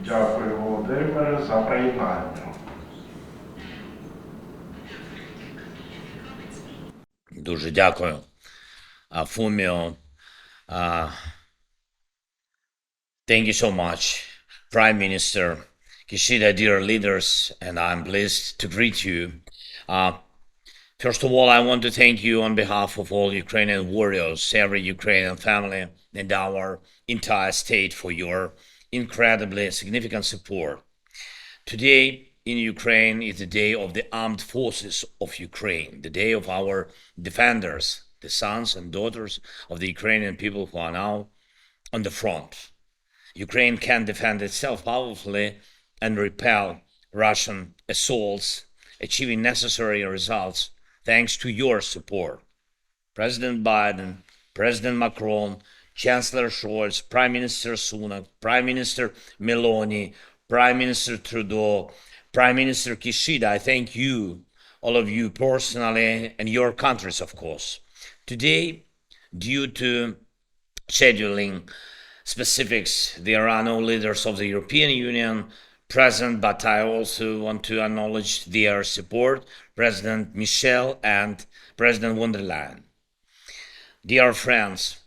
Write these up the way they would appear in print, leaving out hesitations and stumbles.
Дякую, Володимире, за приєднання. Дуже дякую, Фуміо. Thank you so much, Prime Minister Kishida, dear leaders, and I'm pleased to greet you. First of all, I want to thank you on behalf of all Ukrainian warriors, every Ukrainian family, and our entire state for your incredibly significant support. Today in Ukraine is the day of the armed forces of Ukraine, the day of our defenders, the sons and daughters of the Ukrainian people who are now on the front. Ukraine can defend itself powerfully and repel Russian assaults, achieving necessary results thanks to your support. President Biden, President Macron, Chancellor Scholz, Prime Minister Sunak, Prime Minister Meloni, Prime Minister Trudeau, Prime Minister Kishida, I thank you, all of you personally, and your countries, of course. Today, due to scheduling specifics, there are no leaders of the European Union present, but I also want to acknowledge their support, President Michel and President von der Leyen. Dear friends,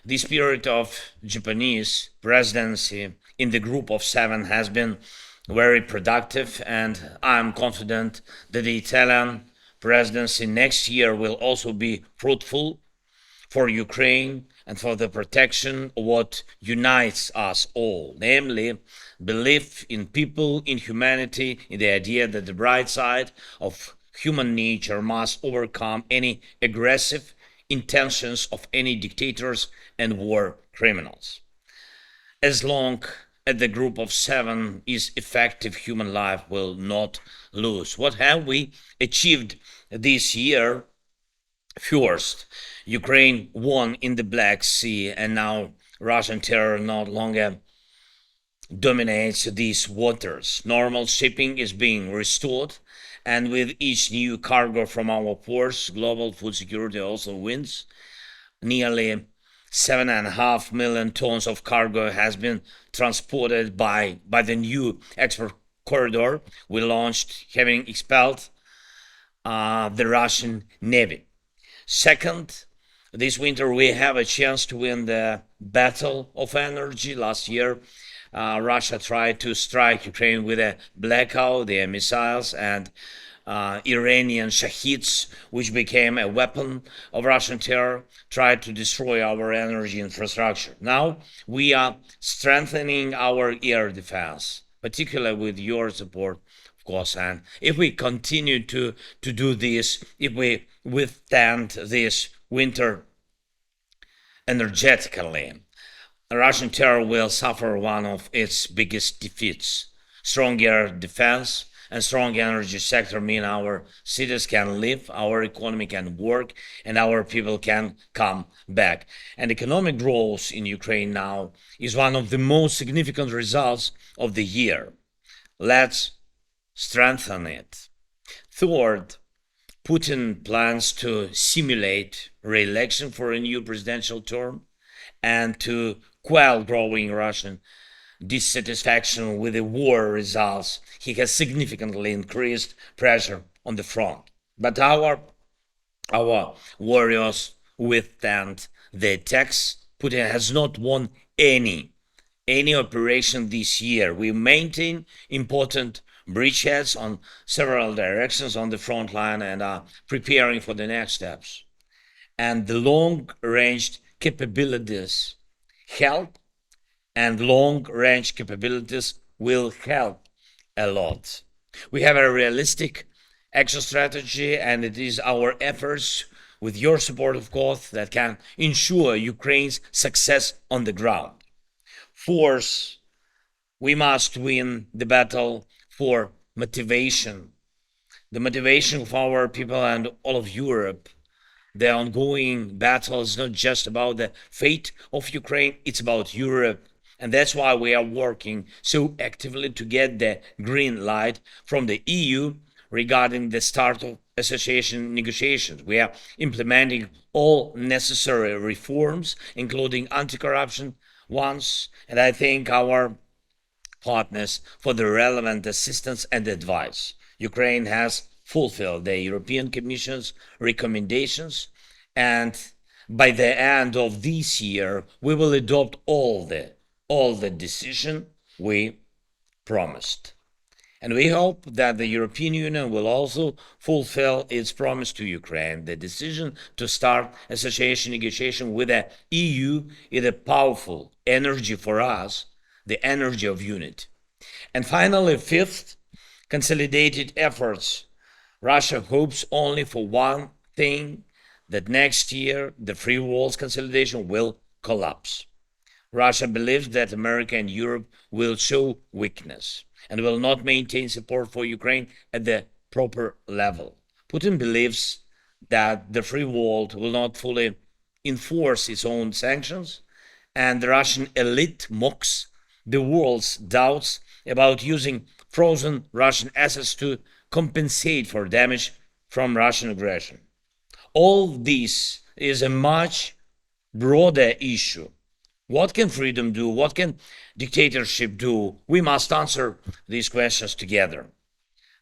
the spirit of Japanese presidency in the group of 7 has been very productive, and I'm confident that the Italian presidency next year will also be fruitful for Ukraine and for the protection of what unites us all, namely belief in people, in humanity, in the idea that the bright side of human nature must overcome any aggressive intentions of any dictators and war criminals. As long as the group of 7 is effective, human life will not lose. What have we achieved this year? First, Ukraine won in the Black Sea, and now Russian terror no longer dominates these waters. Normal shipping is being restored, and with each new cargo from our ports, global food security also wins. Nearly 7.5 million tons of cargo has been transported by the new export corridor we launched, having expelled the Russian Navy. Second, this winter we have a chance to win the battle of energy. Last year, Russia tried to strike Ukraine with a blackout, their missiles and Iranian Shaheeds, which became a weapon of Russian terror, tried to destroy our energy infrastructure. Now we are strengthening our air defense, particularly with your support, of course. And if we continue to do this, if we withstand this winter energetically, Russian terror will suffer one of its biggest defeats. Stronger defense and strong energy sector mean our cities can live, our economy can work, and our people can come back. And economic growth in Ukraine now is one of the most significant results of the year. Let's strengthen it. Third, Putin plans to simulate re-election for a new presidential term and to quell growing Russian dissatisfaction with the war results. He has significantly increased pressure on the front. But our warriors withstand the attacks. Putin has not won any operation this year. We maintain important bridgeheads on several directions on the front line and are preparing for the next steps. And the long-range capabilities help, and long-range capabilities will help a lot. We have a realistic action strategy, and it is our efforts, with your support, of course, that can ensure Ukraine's success on the ground. Fourth, we must win the battle for motivation, the motivation of our people and all of Europe. The ongoing battle is not just about the fate of Ukraine, it's about Europe. And that's why we are working so actively to get the green light from the EU regarding the start of association negotiations. We are implementing all necessary reforms, including anti-corruption ones, and I think our partners for the relevant assistance and advice. Ukraine has fulfilled the European Commission's recommendations, and by the end of this year, we will adopt all the decision we promised. And we hope that the European Union will also fulfill its promise to Ukraine. The decision to start association negotiation with the EU is a powerful energy for us, the energy of unity. And finally, fifth, consolidated efforts. Russia hopes only for one thing, that next year the free world's consolidation will collapse. Russia believes that America and Europe will show weakness and will not maintain support for Ukraine at the proper level. Putin believes that the free world will not fully enforce its own sanctions, and the Russian elite mocks the world's doubts about using frozen Russian assets to compensate for damage from Russian aggression. All this is a much broader issue. What can freedom do? What can dictatorship do? We must answer these questions together.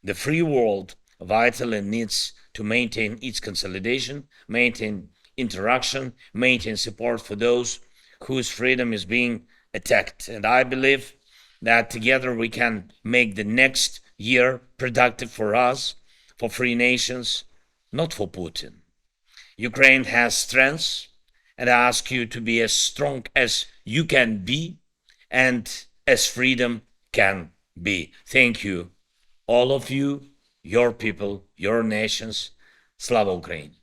The free world vitally needs to maintain its consolidation, maintain interaction, maintain support for those whose freedom is being attacked. And I believe that together we can make the next year productive for us, for free nations, not for Putin. Ukraine has strengths, and I ask you to be as strong as you can be and as freedom can be. Thank you, all of you, your people, your nations. Slava Ukraini!